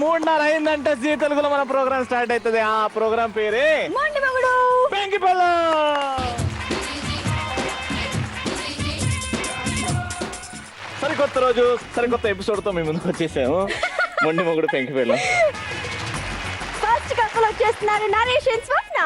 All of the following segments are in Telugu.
3:30 అయిందంటే జీ తెలుగులో మన ప్రోగ్రామ్ స్టార్ట్ అవుతుంది. ఆ ప్రోగ్రామ్ పేరే పెంకి పెళ్ళం. సరికొత్త రోజు సరికొత్త ఎపిసోడ్ తో మీ ముందుకు వచ్చేసాము. మొండి మొగుడు పెంకి పెళ్ళం. ఫస్ట్ కప్పులు వచ్చేస్తున్నారు నరేష్ అండ్ స్వప్న.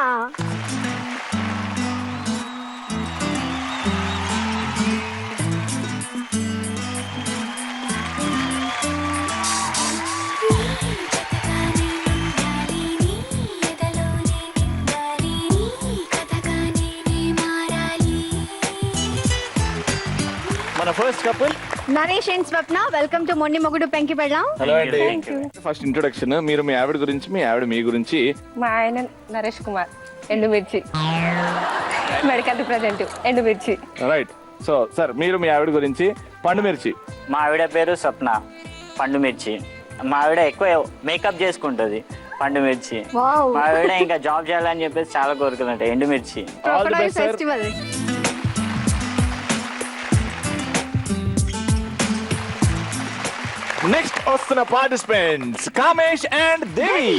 మన first couple Naresh and Swapna, welcome to Mondi Mogudu పెంకి పెళ్ళం. హలో అండి. ఫస్ట్ ఇంట్రొడక్షన్, మీరు మీ ఆవిడ గురించి, మీ ఆవిడ మీ గురించి. మా ఆయన నరేష్ కుమార్, ఎండుమిర్చి, మెడికల్ రిప్రజెంట్ ఎండుమిర్చి. రైట్. సో సార్, మీరు మీ ఆవిడ గురించి. పండుమిర్చి. మా ఆవిడ పేరు స్వప్న, పండుమిర్చి. మా ఆవిడ ఎక్కువ మేకప్ చేసుకుంటది, పండుమిర్చి. వావ్. మా ఆవిడ ఇంకా జాబ్ చేయాలని చెప్పేసి చాలా కోరుకుందంట, ఎండుమిర్చి. All the best sir. Festival. Next వస్తున్న participants Kamesh and Devi.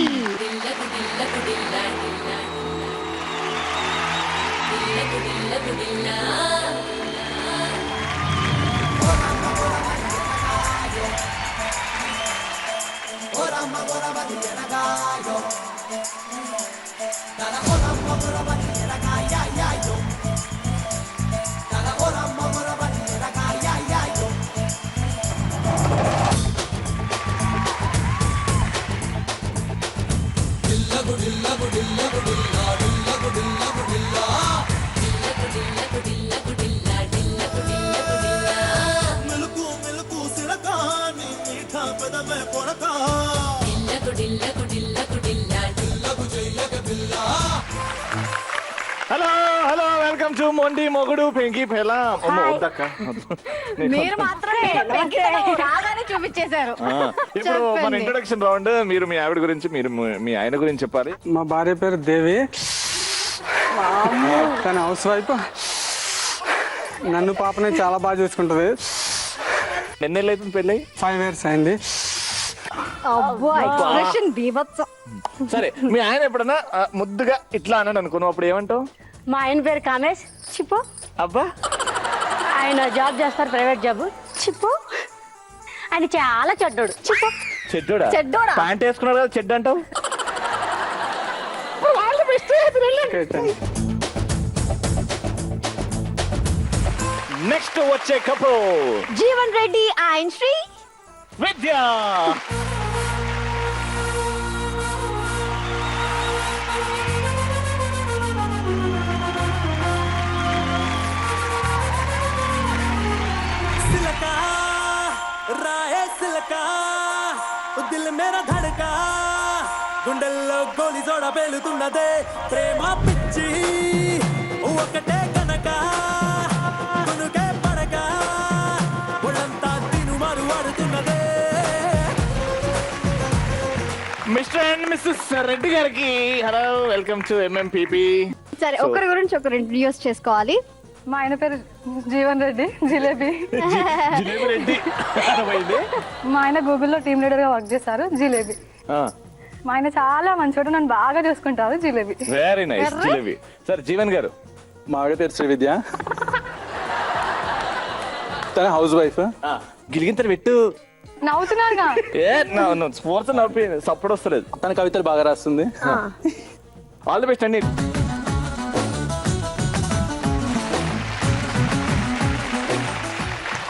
Hello hello, welcome to Mondi Mogudu పెంకి పెళ్ళం. మీరు మాత్రమే పెంకి పెళ్ళం రాగానే చూపించేశారు. ఇప్పుడు మన ఇంట్రొడక్షన్ రౌండ్. మీరు మీ ఆవిడ గురించి, మీరు మీ ఆయన గురించి చెప్పాలి. మా భార్య పేరు దేవి, తన హౌస్ వైఫ్. నన్ను పాపని చాలా బాగా చూసుకుంటది. ఎన్నేళ్ళు అవుతుంది పెళ్ళి? 5 years అయింది. అబ్బో, ఎక్స్ప్రెషన్ బీభత్సం. సరే, మీ ఆయన ఎప్పుడన్నా ముద్దుగా ఇట్లా అన్నాడు అనుకున్నావు, అప్పుడు ఏమంటావు? మా ఆయన పేరు కామేష్, చిప్పు. అబ్బా, ఆయన జాబ్ చేస్తారు, ప్రైవేట్ జాబ్. చిప్పు. ఆయన చాలా చెడ్డోడు. చిప్పు. చెడ్డోడా? చెడ్డోడా? ప్యాంట్ వేసుకున్నాడు కదా చెడ్డ అంటావు? నెక్స్ట్ వచ్చే కపుల్ జీవన్ రెడ్డి అండ్ శ్రీ విద్య. సిలకా రాయే సిలకా, దిల్ మేరా ధడకా, గుండెల్లో గోలి జోడ పేలుతున్నదే, ప్రేమ పిచ్చి ఒకటే కనుక, కునుకే పడక, ఒళ్ళంతా తినుమారు వాడుతున్నదే. మిస్టర్ అండ్ మిస్సెస్ రెడ్డి గారికి హలో, వెల్కమ్ టు ఎంఎంపీపీ. సరే, ఒకరి గురించి ఒకరు ఇంట్రడ్యూస్ చేసుకోవాలి. మా ఆయన పేరు జీవన్ రెడ్డి, జిలేబీ. జిలేబీ రెడ్డి. అర్థమైంది. మా ఆయన గూగుల్లో టీమ్ లీడర్ గా వర్క్ చేస్తారు, జిలేబీ. మా ఆయన చాలా మంచివాడు, నన్ను బాగా చూసుకుంటారు, jalebi. Very nice, jalebi. Sir, Jeevan గారు. మా ఆవిడ పేరు శ్రీ విద్య, తన హౌస్ వైఫ్. గిలిగింతలు పెట్టు. నవ్వుతున్నారుగా. స్పోర్ట్స్ నవ్వి సపోర్ట్ వస్తలేదు. తన కవితలు బాగా రాస్తుంది. ఆల్ ది బెస్ట్ అండి.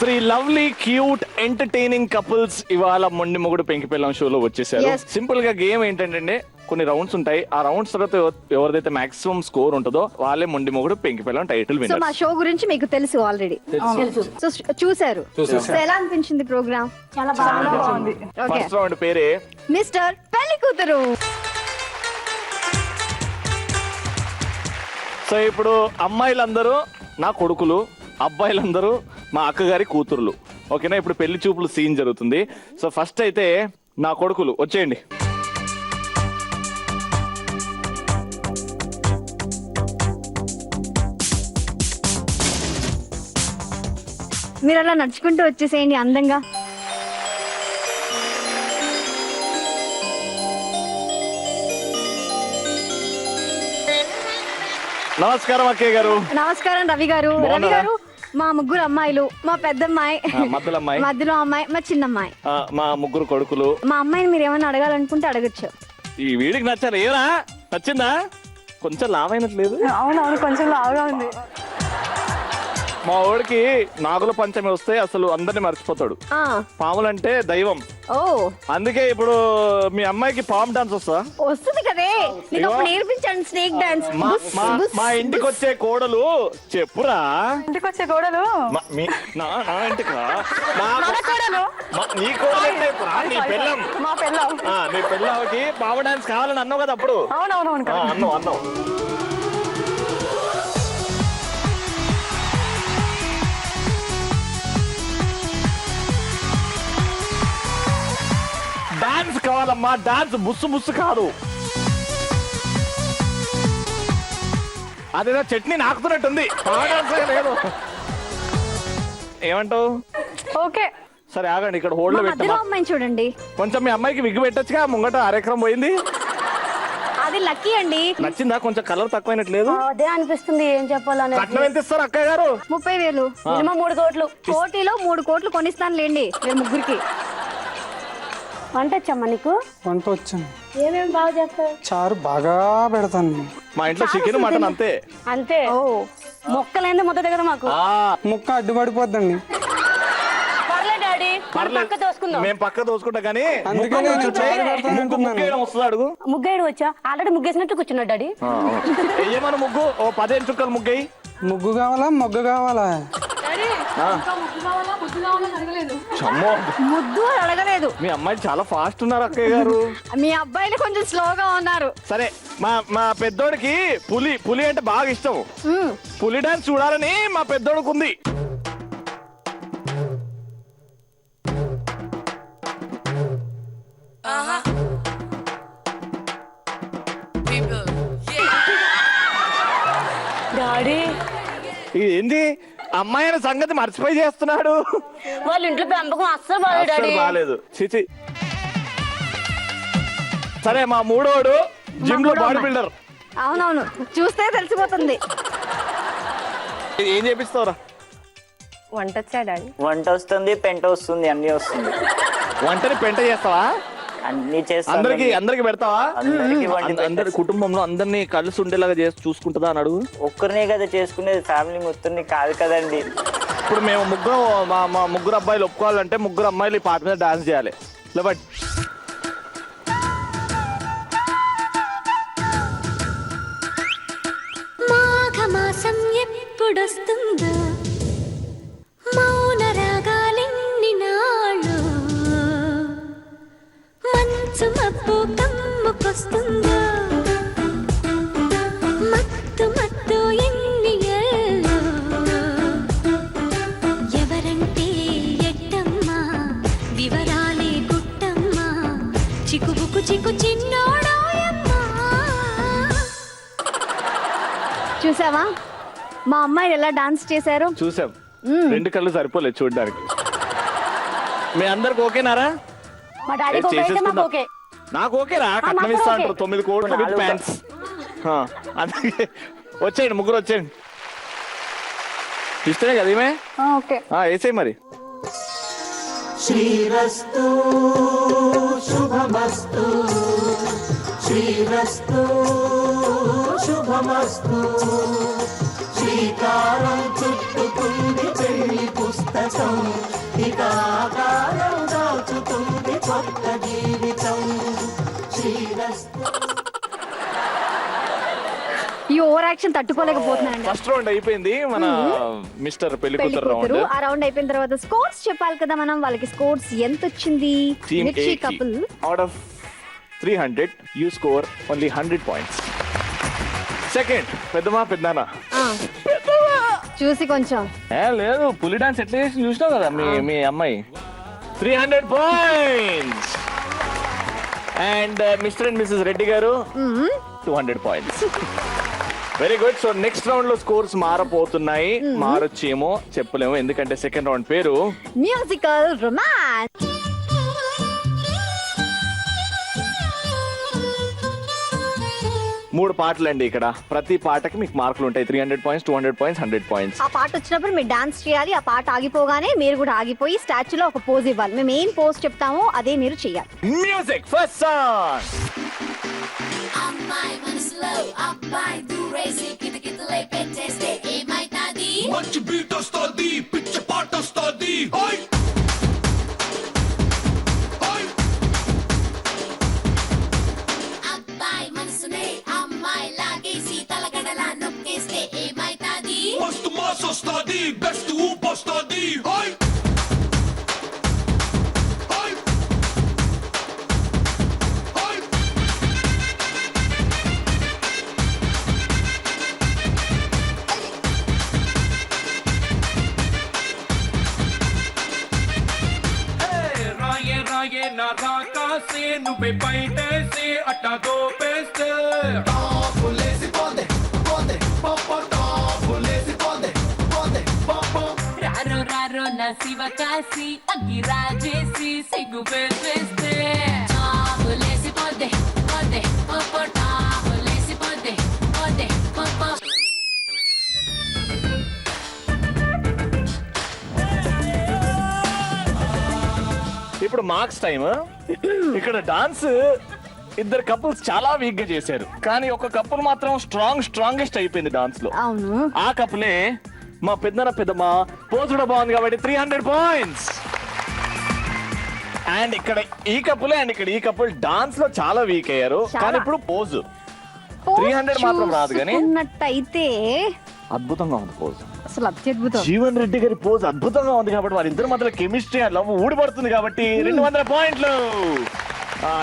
Three lovely cute entertaining couples ఇవాళ మొండి మొగుడు పెంకి పెళ్ళం షోలో వచ్చేసారు. Yes. సింపుల్ గా గేమ్ ఏంటంటే కొన్ని రౌండ్స్ ఉంటాయి. ఆ రౌండ్స్ తర్వాత ఎవరిదైతే మాక్సిమం స్కోర్ ఉంటుందో వాళ్ళే మొండి మొగుడు పెంకి పెళ్ళం టైటిల్ సో విన్నర్. మా షో గురించి మీకు తెలుసు ఆల్రెడీ. సో చూసారు. సో ఎలా అనిపించింది ప్రోగ్రామ్? చాలా బాగుంది. ఓకే, ఫస్ట్ రౌండ్ పేరే మిస్టర్ పెళ్లి కూతురు. సో ఇప్పుడు అమ్మాయిలందరూ నా కొడుకులు, అబ్బాయిలందరూ మా అక్కగారి కూతుర్లు. ఓకేనా? ఇప్పుడు పెళ్లి చూపులు సీన్ జరుగుతుంది. సో ఫస్ట్ అయితే నా కొడుకులు వచ్చేయండి. మీరు అలా నడుచుకుంటూ వచ్చేసేయండి అందంగా. నమస్కారం అక్కయ్య గారు. నమస్కారం రవి గారు. రవి బాగున్నారా? గారు, మా ముగ్గురు అమ్మాయిలు, మా పెద్దమ్మాయి, మధ్యలో అమ్మాయి, మధ్యలో అమ్మాయి, మా చిన్నమ్మాయి, మా ముగ్గురు కొడుకులు. మా అమ్మాయిని మీరు ఏమైనా అడగాలనుకుంటే అడగచ్చు. ఈ వీడికి నచ్చారు ఏరా? నచ్చిందా? కొంచెం లావైనట్లేదు. అవునవును, కొంచెం లావుగా ఉంది. మా వాడికి నాగుల పంచమి వస్తే అసలు అందరిని మర్చిపోతాడు. ఆ, పాములంటే దైవం. ఓ అందుకే ఇప్పుడు మీ అమ్మాయికి పాము డాన్స్ వస్తా? వస్తుంది కదే, నీకు అప్పుడు నేర్పించండి స్నేక్ డాన్స్. మా ఇంటికి వచ్చే కోడలు చెప్పురా. ఇంటికి వచ్చే గోడలు నా ఇంటికా? మన కోడలు నీ కోడలంటే నీ పెళ్ళం. మా పెళ్ళం. నీ పెళ్ళాకి పాము డాన్స్ కావాలని అన్నావు కదా అప్పుడు. అవునవునవును. అన్నావు. డాన్స్ కావాలమ్మా, డాన్స్ బుస్సు బుస్సు కాదు. అదేదో చట్నీ నాకుతున్నట్టుంది, డాన్స్ లేదు. ఏమంటావు? ఓకే సరే ఆగండి, ఇక్కడ హోల్డ్ లో మధ్యలో పెట్టమ్మా. అమ్మాయిని చూడండి. కొంచెం మీ అమ్మాయికి విగ్గు పెట్టొచ్చుగా, ముంగట అరెకరం పోయింది. అది లక్కీ అండి. నచ్చిందా? కొంచెం కలర్ తక్కువైనట్లేదు. అదే అనిపిస్తుంది, ఏం చెప్పాలని. కట్నం ఎంత ఇస్తారు అక్కయ్య గారు? 30,000. మినిమం 3 కోట్లు. కోటిలో 3 కోట్లు కొనిస్తాను లేండి మీరు ముగ్గురికి. వంట వచ్చమ్మా నీకు? వంట వచ్చాను, ఏమేమి బాగా చేస్తావు? చారు బాగా పెడతాను నేను. మా ఇంట్లో చికెన్ మటన్ అంతే. అంతే. ఓ మొక్కలైంది ముద్ద కదా మాకు. ముక్క అడ్డుపడిపోద్దండి. పర్లేదు డాడీ, మనం పక్క తోసుకుందాం. మేము పక్క దోసుకుంటా కానీ అందుకే నేను చారు పెడతాను అంటున్నాను. వస్తుంది అడుగు. ముగ్గేడు వచ్చా? ఆల్రెడీ ముగ్గేసినట్టు కూర్చున్నాడు డాడీ. ఏమన్నా ముగ్గు ఓ 15 చుక్కలు ముగ్గయి. ముగ్గు కావాలా మొగ్గ కావాలా? చమ్మో, ముద్దు అని అడగలేదు. మీ అమ్మాయి చాలా ఫాస్ట్ ఉన్నారు అక్కయ్య గారు. మీ అబ్బాయిలు కొంచెం స్లోగా ఉన్నారు. సరే మా పెద్దోడికి పులి అంటే బాగా ఇష్టం. పులి డాన్స్ చూడాలని మా పెద్దోడికి ఉంది. డాడీ ఇది ఏంది? అమ్మాయి అనే సంగతి మర్చిపోయి చేస్తున్నాడు. వాళ్ళ ఇంట్లో పెంపకం అస్సలు బాగాలేదు డాడీ. అస్సలు బాలేదు. చిచి. సరే మా మూడోడు జిమ్ లో బాడీ బిల్డర్. అవునవును, చూస్తే తెలిసిపోతుంది. ఏం చేపిస్తావురా? వంట వచ్చా డాడీ? వంట వస్తుంది, పెంట వస్తుంది, అన్ని వస్తుంది. వంటని పెంట చేస్తావా? అన్ని చేస్తాను. అందరికి పెడతావా? అందరికీ వండి అందరి కుటుంబంలో అందరినీ కలిసి ఉండేలాగా చేసి చూసుకుంటుందా అని అడుగు. ఒక్కరినే కదా చేసుకునేది, ఫ్యామిలీ మొత్తం కాదు కదండి. ఇప్పుడు మేము మా ముగ్గురు అబ్బాయిలు ఒప్పుకోవాలంటే ముగ్గురు అమ్మాయిలు ఈ పాట మీద డాన్స్ చేయాలి. లేబట్ మాఘమాసం ఎప్పుడొస్తుందో, మౌన రాగాలెన్ని నాళ్ళు, మంచు మబ్బు కమ్ముకొస్తుందో, మత్తు మత్తు ఎన్ని ఏళ్ళు, ఎవరంటే ఎట్టమ్మా, వివరాలే గుట్టమ్మా, చిక్కుబుకు చిక్కు చిన్నోడాయమ్మా. చూసావా మా అమ్మాయిలు ఎలా డాన్స్ చేశారు? చూసాం. 2 కళ్ళు సరిపోలేదు చూడడానికి. మీ అందరికి ఓకేనారా? మా డాడీకి ఓకే అయితే మాకు ఓకే. నాకు ఓకేరా. కట్నం మాకు ఇస్తా ఓకే. అంటారు 9 కోట్లు విత్ ప్యాంట్స్. అందుకే వచ్చేయండి, ముగ్గురు వచ్చేయండి. ఇష్టమే కదా ఏమే? ఓకే. వేసేయి మరి. శ్రీరస్తు శుభమస్తు, శ్రీరస్తు శుభమస్తు, శ్రీకారం చుట్టుకుంది పెళ్లి పుస్తకం, ఇక ఆకారం దాచుతుంది కొత్త జీవితం. శ్రీరస్తు. ఈ ఓవర్ యాక్షన్ తట్టుకోలేకపోతున్నానండి. ఫస్ట్ రౌండ్ అయిపోయింది. మన మిస్టర్ పెళ్లి పెళ్లి కూతురు కూతురు రౌండ్. ఆ రౌండ్ అయిపోయిన తర్వాత స్కోర్స్ చెప్పాలి కదా మనం. వాళ్ళకి స్కోర్స్ ఎంత వచ్చింది? టీమ్ మిర్చి couple out of 300 you score only 100 points. Second పెద్దనా. చూసి కొంచెం లేదు, పులి డాన్స్ ఎట్లా చేసి చూసినావు కదా మీ అమ్మాయి. 300 points. And mister and missus Reddy గారు 200 points. Very good. So next round లో స్కోర్స్ మారపోతున్నాయి. మారొచ్చేమో చెప్పలేము, ఎందుకంటే సెకండ్ రౌండ్ పేరు మ్యూజికల్ రొమాన్స్. 3 పాటలు అండి. ఇక్కడ ప్రతి పాటకి మీకు మార్కులు ఉంటాయి. 300 పాయింట్స్, 200 పాయింట్స్, 100 పాయింట్స్. ఆ పాట వచ్చినప్పుడు మీరు డాన్స్ చేయాలి. ఆ పాట ఆగిపోగానే మీరు కూడా ఆగిపోయి స్టాచ్యూలో ఒక పోజ్ ఇవ్వాలి. మేము ఏం పోజ్ చెప్తామో అదే మీరు చేయాలి. Music first song. అమ్మాయి మనసులో అబ్బాయి దూరేసి కితకితలై పెట్టేస్తే ఏమైతాది? మంచి బీట్ వస్తుంది, పిచ్చ పాట వస్తుంది. అబ్బాయి మనసునే అమ్మాయి లాగేసి తలగడలా నొక్కేస్తే ఏమైతాది? మస్తు మాస్ వస్తుంది, బెస్ట్ ఊప్ వస్తుంది. నా రాకాసే నువ్వే బయటేసే అట్టా దోపేస్తే రారో రారో నా శివ కాసి అగ్గి రాజేసి సిగ్గు పెట్టేస్తే టాపులేసిపోద్దే పోద్దే పోపో టాపులేసిపోద్దే పోద్దే పోపో. ఇప్పుడు మార్క్స్ టైమ్. ఇక్కడ డాన్స్ ఇద్దరు కపుల్స్ చాలా వీక్ గా చేశారు, కానీ ఒక కపుల్ మాత్రం స్ట్రాంగెస్ట్ అయిపోయింది డాన్స్ లో. అవును, ఆ కపులే మా పెద్దమ్మ. పోజ్ కూడా బాగుంది కాబట్టి 300 పాయింట్స్. అండ్ ఇక్కడ ఈ కపులే అండ్ ఇక్కడ ఈ కపుల్ డాన్స్ లో చాలా వీక్ అయ్యారు, కానీ ఇప్పుడు పోజ్ 300 మాత్రం రాదు, కానీ ఉన్నట్టయితే అద్భుతంగా ఉంది పోజ్. అసలు అత్యద్భుతం. జీవన్ రెడ్డి గారి పోజ్ అద్భుతంగా ఉంది కాబట్టి వారిద్దరి మధ్యలో కెమిస్ట్రీ లవ్ ఊడిపడుతుంది కాబట్టి 200 పాయింట్లు.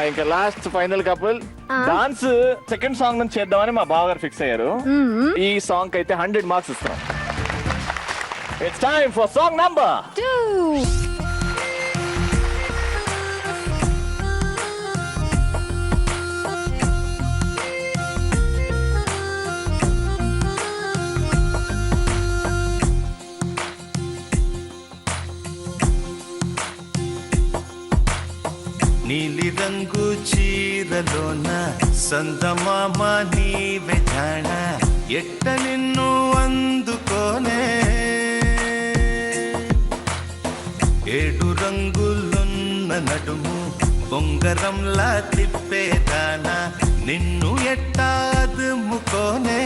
ఇంకా last final couple dance second song నుంచి చేద్దామని మా బావగారు ఫిక్స్ అయ్యారు. ఈ సాంగ్ అయితే 100 మార్క్స్ ఇస్తాం. It's time for song number 2. నీలి రంగు చీరలోన సందమామ నీవే జాణ ఎట్ట నిన్ను అందుకోనే 7 రంగులున్న నడుము బొంగరంలా తిప్పేదానా నిన్ను ఎట్టాదుముకోనే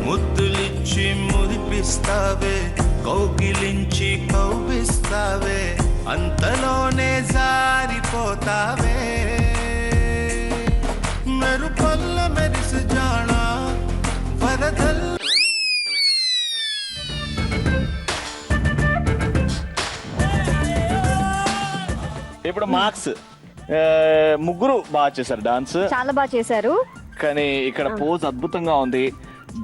ముద్దులిచ్చి మురిపిస్తావే కౌగిలించి కౌగిస్తావే అంతలోనే జారిపోతావే మెరుపల్ల మెరిసి జానా వరదల్. ఇప్పుడు మార్క్స్ ముగ్గురు బాగా చేశారు డాన్స్, చాలా బాగా చేశారు, కానీ ఇక్కడ పోజ్ అద్భుతంగా ఉంది.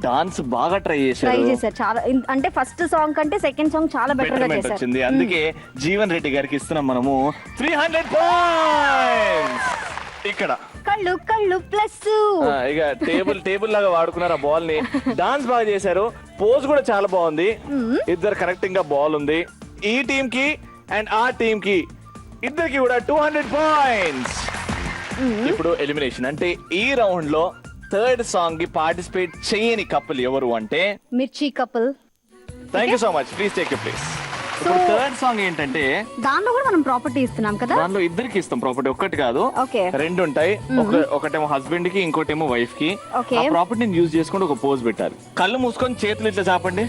డాన్స్ బాగా ట్రై చేశారు చాలా. అంటే ఫస్ట్ సాంగ్ కంటే సెకండ్ సాంగ్ చాలా బెటర్ గా చేశారు. వచ్చింది. అందుకే జీవన్ రెడ్డి గారికి ఇస్తున్నాం మనము 300 పాయింట్స్. ఇక్కడ కళ్ళు ప్లస్ ఇక టేబుల్ లాగా వాడుకున్నారు ఆ బాల్ ని. డాన్స్ బాగా చేశారు, పోజ్ కూడా చాలా బాగుంది. ఇద్దరు కరెక్టింగ్ గా బాల్ ఉంది. ఈ టీం కి అండ్ ఆ టీం కి ఇద్దరికి కూడా 200 పాయింట్స్. ఇప్పుడు ఎలిమినేషన్ అంటే ఈ రౌండ్ లో థర్డ్ సాంగ్ కి పార్టిసిపేట్ చేయని కపుల్ ఎవరు అంటే మిర్చి couple. Thank you so much, please take you place. ఇప్పుడు థర్డ్ సాంగ్ ఏంటంటే దాంట్లో కూడా మనం ప్రాపర్టీ ఇస్తున్నాం కదా. దాంట్లో ఇద్దరికి ఇస్తాం ప్రాపర్టీ, ఒక్కటి కాదు ఓకే 2 ఉంటాయి. ఒకటేమో హస్బెండ్ కి, ఇంకోటేమో వైఫ్ కి. ఓకే. ఆ ప్రాపర్టీని యూజ్ చేసుకుంటూ ఒక పోజ్ పెట్టాలి. కళ్ళు మూసుకొని చేతులు ఇట్లా చాపండి.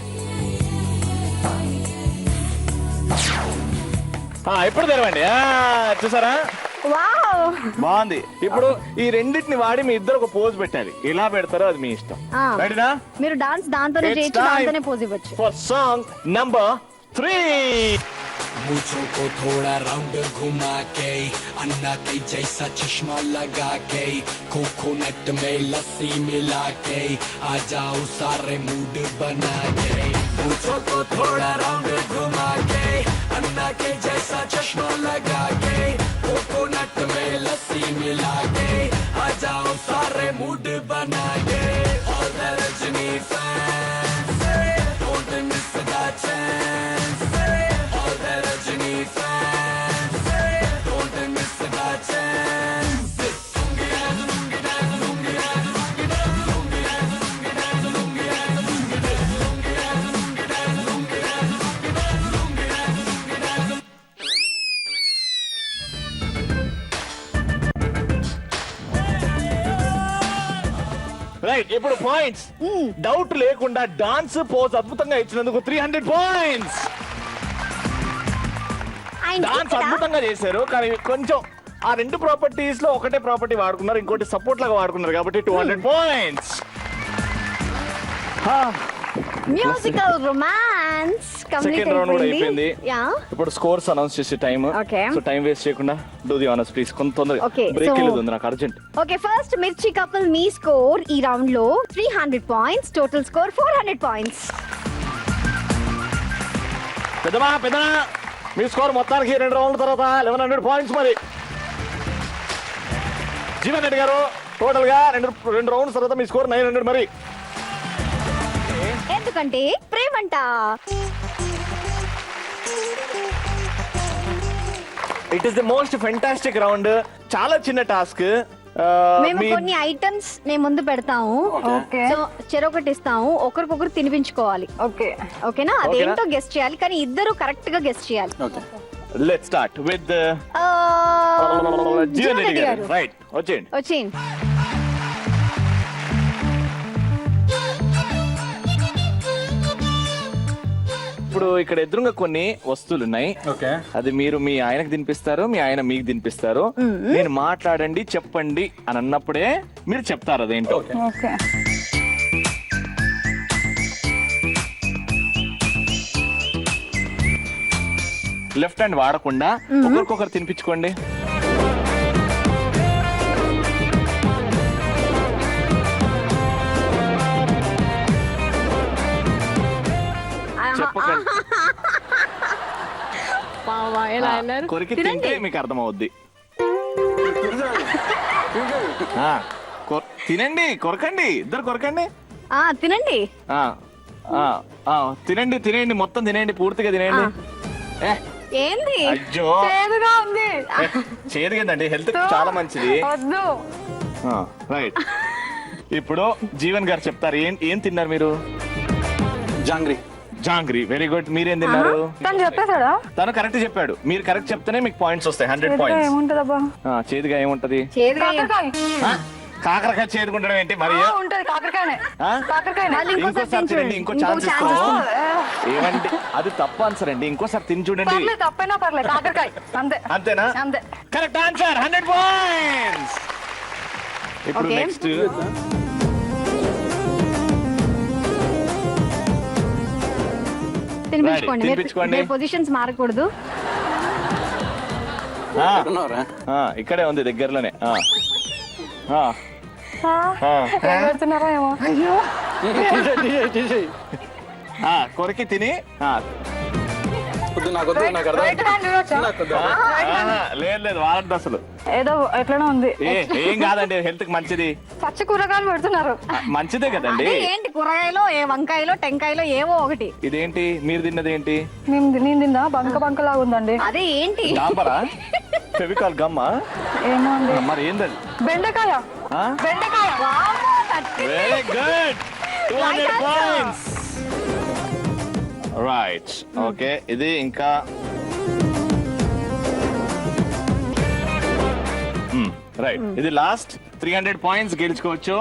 ఇప్పుడు తెరవండి. చూసారా, వావ్ బాగుంది. ఇప్పుడు ఈ రెండింటిని వాడి మీ ఇద్దరు ఒక పోజ్ పెట్టాలి. ఎలా పెడతారో అది మీ ఇష్టం. రెడీనా? మీరు డాన్స్ దాంతోనే చేయొచ్చు, దాంతోనే పోజ్ ఇవ్వచ్చు. For song number 3. मूछों को थोड़ा राउंड घुमा के अन्ना के जैसा चश्मा लगा के कोकोनट में लस्सी मिला के आ जाओ सारे मूड बना के मूछों को थोड़ा राउंड घुमा के अन्ना के जैसा चश्मा लगा के कोकोनट में लस्सी मिला के आ जाओ सारे मूड बना के all the Rajni fans don't miss the chance. Rajni fans, don't miss the chance. Right ఇప్పుడు పాయింట్స్ డౌట్ లేకుండా డాన్స్ పోజ్ అద్భుతంగా ఇచ్చినందుకు 300 పాయింట్స్. డాన్స్ అద్భుతంగా చేశారు కానీ కొంచెం ఆ రెండు ప్రాపర్టీస్ లో ఒకటే ప్రాపర్టీ వాడుకున్నారు, ఇంకోటి సపోర్ట్ లాగా వాడుకున్నారు కాబట్టి 200 points. Musical romance complete second round కూడా అయిపోయింది. యా ఇప్పుడు స్కోర్స్ అనౌన్స్ చేసే time. Okay. So time waste చేయకుండా డూ ది ఆనర్స్ ప్లీజ్. కొంత తొందరగా Okay, బ్రేక్ so- వెళ్ళదు నాకు అర్జెంట్. ఓకే ఫస్ట్ మిర్చి కపుల్ మీ స్కోర్ ఈ రౌండ్ లో 300 పాయింట్స్, టోటల్ స్కోర్ 400 పాయింట్స్. పెద్దమా మీ స్కోర్ మొత్తానికి 2 రౌండ్ల తర్వాత 1100 పాయింట్స్. మరి జీవన్ రెడ్డి గారు టోటల్ గా రెండు రౌండ్స్ తర్వాత మీ స్కోర్ 900. మరి ఎందుకంటే ప్రేమంట. It is the most fantastic round. చాలా చిన్న టాస్క్. మేము కొన్ని ఐటమ్స్ నేను ముందు పెడతాము, ఓకే సో చెరొకటి ఇస్తాము, ఒకరికొకరు తినిపించుకోవాలి. ఓకే ఓకేనా? అదేంటో గెస్ట్ చేయాలి, కానీ ఇద్దరు కరెక్ట్ గా గెస్ట్ చేయాలి. Let's start with Jeevan Reddy గారు. రైట్ వచ్చేయండి. వచ్చేయండి. ఇప్పుడు ఇక్కడ ఎదురుగా కొన్ని వస్తువులు ఉన్నాయి. ఓకే అది మీరు మీ ఆయనకు తినిపిస్తారు, మీ ఆయన మీకు తినిపిస్తారు. నేను మాట్లాడండి చెప్పండి అని అన్నప్పుడే మీరు చెప్తారు అదేంటో. ఓకే లెఫ్ట్ హ్యాండ్ వాడకుండా ఒకరికొకరు తినిపించుకోండి. చెప్పకండి. కొరికి తింటే మీకు అర్థమవుద్ది. తినండి, కొరకండి, ఇద్దరు కొరకండి. తినండి. తినండి మొత్తం తినండి, పూర్తిగా తినండి. ఏంది అయ్యో చేదుగా ఉంది. చేదు కదండి, హెల్త్ చాలా మంచిది. వద్దు. రైట్ ఇప్పుడు జీవన్ గారు చెప్తారు. ఏం తిన్నారు మీరు? జాంగ్రీ. Very good. మీరేం తిన్నారు? తను చెప్పేశాడా? తను కరెక్ట్ చెప్పాడు. మీరు కరెక్ట్ చెప్తేనే మీకు పాయింట్స్ వస్తాయి, 100 పాయింట్స్. ఏముంటదబ్బా? చేదుగా ఏముంటది? కాకరకాయ. కాకరకాయ చేదుకుంటడం ఏంటి మరి? ఉంటది కాకరకాయనే. ఆ? కాకరకాయ. ఇంకోసారి తినండి, ఇంకో ఛాన్స్ ఇస్తాను. ఏమండి అది తప్పు ఆన్సర్ అండి, ఇంకోసారి తిని చూడండి. పర్లేదు, తప్పైనా పర్లేదు, కాకరకాయ అంతే. అంతేనా? అంతే. Correct answer, 100 points. ఇప్పుడు Okay. నెక్స్ట్ తినిపించుకోండి. పొజిషన్స్ మారకూడదు. ఇక్కడే ఉంది దగ్గరలోనే. ఏం పెడుతున్నారో ఏమో. కొరికి తిని రైట్ హ్యాండ్ ఇవ్వచ్చా? లేదు వాడద్దు అసలు. ఏదో ఎట్లనో ఉంది. ఏం కాదండి, హెల్త్ కి మంచిది. పచ్చి కూరగాయలు పెడుతున్నారు. మంచిదే కదండి. అదే ఏంటి కూరగాయలో వంకాయలో టెంకాయలో ఏవో ఒకటి. ఇదేంటి మీరు తిన్నది ఏంటి? నేను తిందా బంక లాగా ఉందండి. అదే ఏంటి? డాంబరా? ఫెవికాల్ గమ్మా? ఏమో అండి. మరి ఏంటది? బెండకాయ. బెండకాయ. Very good, 200 points. Right okay. ఇది ఇంకా రైట్, ఇది లాస్ట్ 300 పాయింట్స్ గెలుచుకోవచ్చు.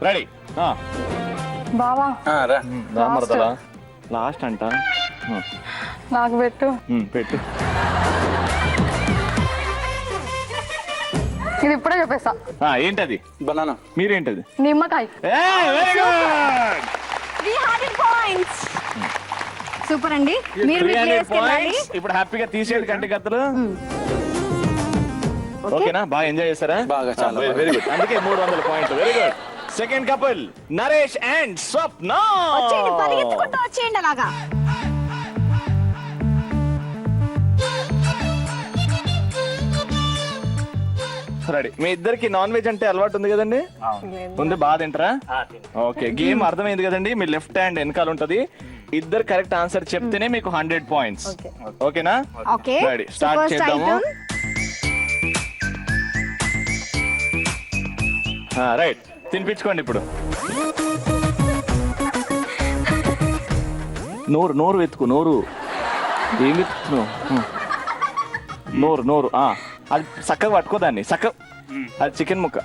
రెడీ? బావా లాస్ట్ అంట. నాకు పెట్టు. పెట్టు. ఇది ఇప్పుడే చెప్పేస్తా. ఏంటది? బనానా. మీరేంటది? నిమ్మకాయ. Very good, 300 points. సూపర్ అండి. మీరు 300 పాయింట్స్. ఇప్పుడు హ్యాపీగా తీసేయండి కంటి కత్తులు. ఓకేనా? బాగా ఎంజాయ్ చేస్తారా? బాగా, చాలా వెరీ గుడ్. అందుకే 300 పాయింట్లు. Very good. Second couple Naresh and Swapna. వచ్చేయండి, పరిగెత్తుకుంటూ వచ్చేయండి అలాగా. రెడీ. మీ ఇద్దరికి నాన్ వెజ్ అంటే అలవాటు ఉంది కదండి? ఉంది. బాగా తింటారా? ఓకే. గేమ్ అర్థమైంది కదండి? మీ లెఫ్ట్ హ్యాండ్ వెనకాల ఉంటది. ఇద్దరు కరెక్ట్ ఆన్సర్ చెప్తేనే మీకు 100 పాయింట్స్. ఓకేనా? ఓకే, రెడీ, స్టార్ట్ చేద్దాము. రైట్, తినిపించుకోండి ఇప్పుడు. నోరు వెతుకు. నోరు ఏం వెతుకుతున్నావు? నోరు. అది చక్కగా పట్టుకోదాన్ని. అది చికెన్ ముక్క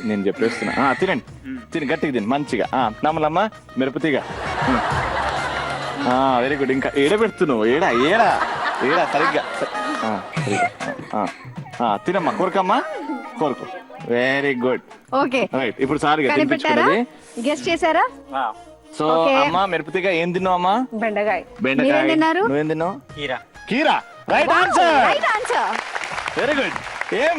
నేను చెప్పేస్తున్నా తినండి తిని గట్టిగా తిని మంచిగా నమ్మలమ్మ మిరపతిగా వెరీ గుడ్ ఇంకా ఏడ పెడుతున్నావు ఏడా ఏడా ఏడా సరిగ్గా తినమ్మా కోరుకమ్మా కోరుకో వెరీ గుడ్ ఓకే రైట్ ఇప్పుడు సారిగా కనిపెట్టారా తినిపించుకున్నది గెస్ట్ చేశారా సో Okay. అమ్మా మిరపతిగా ఏం తిన్నావు అమ్మా బెండకాయ. బెండకాయ మీరేం తిన్నారు? నువ్వేం తిన్నావు కీరా. కీరా right answer right answer very good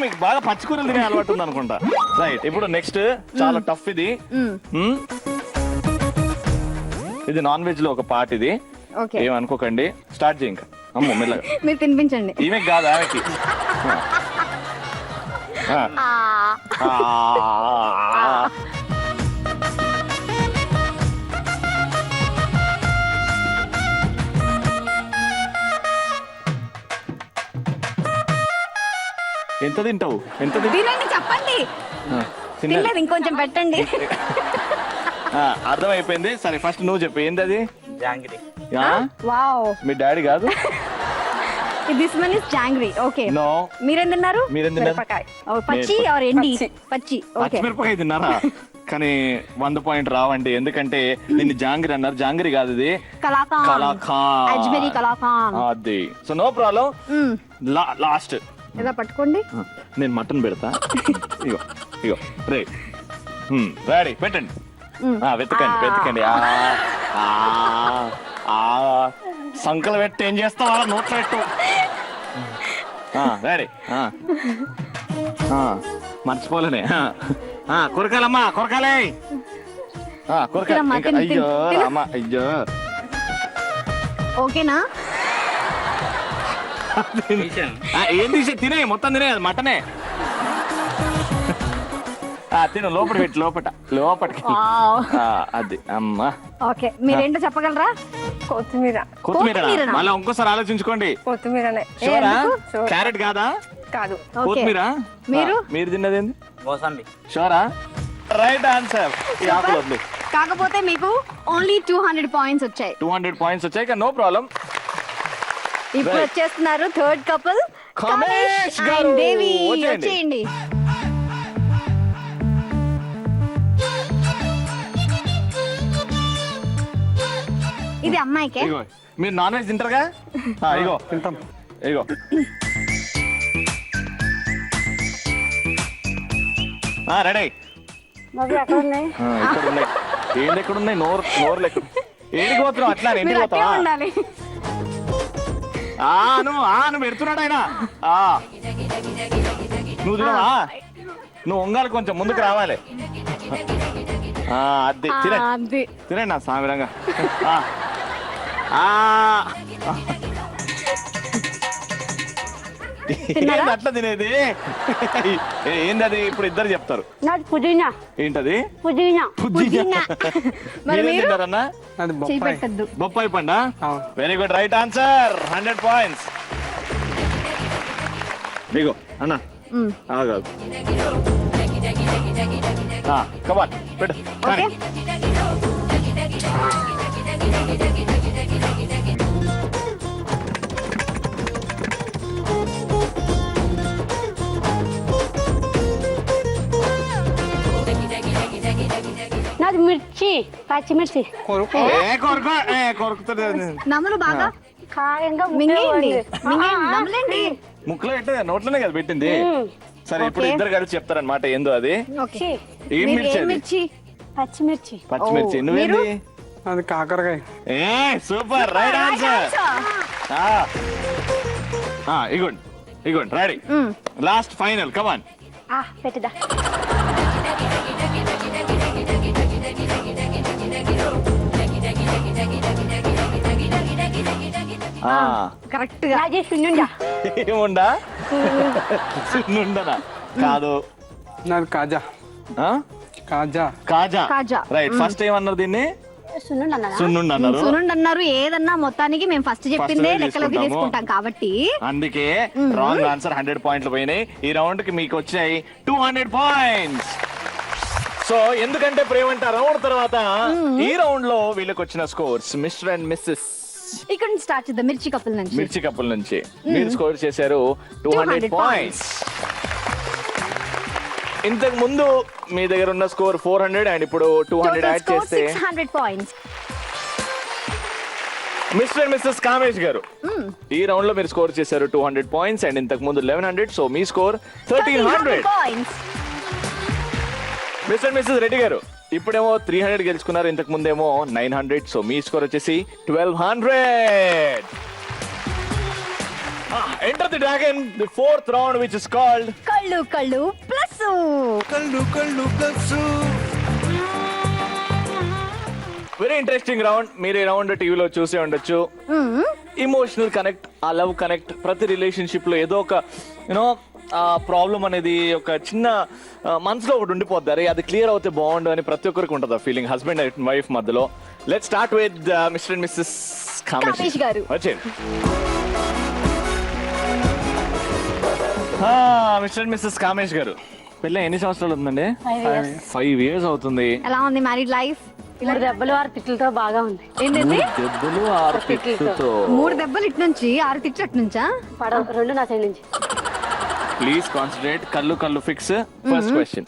మీకు బాగా పచ్చికూరలు తినే అలవాటు ఉంది అనుకుంటా రైట్ ఇప్పుడు నెక్స్ట్ చాలా టఫ్ ఇది ఇది నాన్ వెజ్ లో ఒక పార్ట్ ఇది ఓకే ఏమనుకోకండి స్టార్ట్ చేయి ఇంకా అమ్మో మెల్లగా మీరు తినిపించండి ఈమె కాదు ఆమెకి ఎంత తింటావు ఎంత తినండి చెప్పండి తినలేదు ఇంకొంచెం పెట్టండి అర్థమైపోయింది సరే ఫస్ట్ నువ్వు చెప్పు ఏంది అది జాంగిరీ. వావ్ మీ డాడీ కాదు this one is jangri okay no మీరేం తిన్నారు మీరేం తిన్నారు మిరపకాయ. పచ్చి ఆర్ ఎండి పచ్చి ఓకే పచ్చిమిరపకాయ తిన్నారా కానీ 100 పాయింట్ రావండి ఎందుకంటే దీన్ని జాంగిరి అన్నారు జాంగిరి కాదు ఇది కలాకాన్ కలాకాన్ అజ్మీరీ కలాకాన్ అది సో నో ప్రాబ్లం లాస్ట్ ఏదో పట్టుకోండి నేను మటన్ పెడతా ఇగో ఇగో రే రెడీ పెట్టండి వెతకండి వెతకండి సంకలు పెట్టి ఏం చేస్తావా నోట్లో పెట్టు రెడీ మర్చిపోలేనే కొరకాలమ్మా కొరకాలే కొరకాలి తినమ్మా, ఇంకా తిను, అయ్యో తిను. అమ్మా అయ్యో ఓకేనా ఏం తీసే తినే మొత్తం తినే అది మటనే తిను లోపల పెట్టి లోపటికి అది అమ్మా ఓకే మీరేంటో చెప్పగలరా కొత్తిమీర. కొత్తిమీర కొత్తిమీరనా? మళ్ళీ ఇంకోసారి ఆలోచించుకోండి కొత్తిమీరనే. షూరా ఎందుకు? క్యారెట్ కాదా కాదు. ఓకే కొత్తిమీర మీరు? మీరు తిన్నది ఏంది మోసంబి. షూరా రైట్ ఆన్సర్ ఈ ఆకులు వద్దు కాకపోతే మీకు ఓన్లీ 200 పాయింట్స్ వచ్చాయి 200 పాయింట్స్ వచ్చాయి నో ప్రాబ్లం ఇప్పుడు Right. వచ్చేస్తున్నారు థర్డ్ కపుల్ కమేష్ గారు, దేవి వచ్చేయండి. వచ్చేయండి ఇది అమ్మాయికే ఇగో మీరు నాన్ వెజ్ తింటారుగా ఇగో తింటాం. ఇగో రెడీ ఎక్కడ ఉన్నాయి? ఇక్కడ ఉన్నాయి ఏంది ఎక్కడ ఉన్నాయి నోరు లెక్క ఏడికి పోతున్నావు అట్లా ఇంటికి మీరు అట్లే పోతావా ఉండాలి నువ్వు పెడుతున్నాడు ఆయన నువ్వు తినవా నువ్వు ఉంగాలి కొంచెం ముందుకు రావాలి అది అది తినండి నా సామిరంగా తిన్నారా? అట్లా తినేది ఏంది అది ఇప్పుడు ఇద్దరు చెప్తారు నాది పుదీనా. ఏంటది పుదీనా. పుదీనా. మరి మీరేం మీరు? తింటారన్నా అది చేయి బొప్పాయి. పెట్టద్దు బొప్పాయి పండా అవును. Very good right answer 100 points ఇగో అన్నా ఆగాదు కమాన్ పెట్టు ఓకే నాది మిర్చి, పచ్చిమిర్చి. కొరుకు. కొరుకుతుంది నమ్ములు బాగా కాయంగా మింగేయండి ముద్దలు మింగేయండి నమ్మలేండి ముక్కులో పెట్టే నోట్లోనే కదా పెట్టింది సరే ఇప్పుడు Okay. ఇద్దరు కలిసి చెప్తారనమాట ఏందో అది ఓకే ఏం మీరు మిర్చి ఏం అది మిర్చి పచ్చిమిర్చి. పచ్చిమిర్చి ఓ, నువ్వేంది అది కాకరకాయ. సూపర్ రైట్ ఆన్సర్ ఇగోండి ఇగోండి రెడీ లాస్ట్ ఫైనల్ కమాన్ పెట్టిదా. కరెక్ట్ గా నాది సున్నుండా. ఏముండా సున్నుండనా కాదు నాది కాజా. ఆ? కాజా. కాజా కాజా. రైట్ ఫస్ట్ ఏమన్నారు దీన్ని సున్నుండా అన్నదా? సున్నుండ అన్నారు సునుండి అన్నారు ఏదన్నా మొత్తానికి మేము ఫస్ట్ చెప్పిందే First లెక్కలోకి తీసుకుంటాము. తీసుకుంటాం కాబట్టి అందుకే రాంగ్ ఆన్సర్ 100 పాయింట్లు పోయినాయి ఈ రౌండ్ కి మీకు వచ్చాయి 200 పాయింట్స్ సో ఎందుకంటే ప్రేమంట రౌండ్ తర్వాత ఈ రౌండ్ లో వీళ్ళకి వచ్చిన స్కోర్స్ మిస్టర్ అండ్ మిస్సెస్ ఇక్కడ నుంచి స్టార్ట్ చేద్దాం మిర్చి కప్పుల నుంచి మిర్చి కప్పుల నుంచి మీరు స్కోర్ చేశారు 200 200 పాయింట్స్ ఇంతకు ముందు మీ దగ్గర ఉన్న స్కోర్ 400 అండ్ ఇప్పుడు 200 యాడ్ చేస్తే 600 points. Mister and missus Kamesh గారు ఈ రౌండ్ లో మీరు స్కోర్ చేశారు 200 పాయింట్స్ అండ్ ఇంతకు ముందు 1100. సో మీ score 1300 points. Mister and missus Reddy garu ఇప్పుడేమో 300 గెలుచుకున్నారు, ఇంతకు ముందేమో 900. సో మీ స్కోర్ వచ్చేసి 1200. Enter the dragon, the fourth round which is called కళ్ళు కళ్ళు ప్లస్. కళ్ళు కళ్ళు ప్లస్. Very interesting round. మీరు ఈ రౌండ్ టీవీలో చూసే ఉండొచ్చు. ఇమోషనల్ కనెక్ట్, ఆ లవ్ కనెక్ట్, ప్రతి రిలేషన్షిప్ లో ఏదో ఒక యూనో ప్రాబ్లం అనేది ఒక చిన్న మనసులో ఒకటి ఉండిపోద్ది, అరే అది క్లియర్ అవుతే బాగుండు అని ప్రతి ఒక్కరికి ఉంటుంది ఆ ఫీలింగ్ హస్బెండ్ అండ్ వైఫ్ మధ్యలో. Let's start with mister and missus Kamesh garu. వచ్చేయండి. మిస్టర్ అండ్ మిస్సెస్ కామేష్ గారు పెళ్ళి ఎన్ని సంవత్సరాలు ఉందండి? 5 years అవుతుంది. ఎలా ఉంది మ్యారీడ్ లైఫ్? 3 దెబ్బలు 6 తిట్లతో బాగా ఉంది. ఏంటండి? దెబ్బలు 6 తిట్లతో. 3 దెబ్బలు ఇటు నుంచి 6 తిట్లు అటు నుంచా? పడవ 2 నా సైడ్ నుంచి. Please concentrate. కళ్ళు కళ్ళు ఫిక్స్. First question.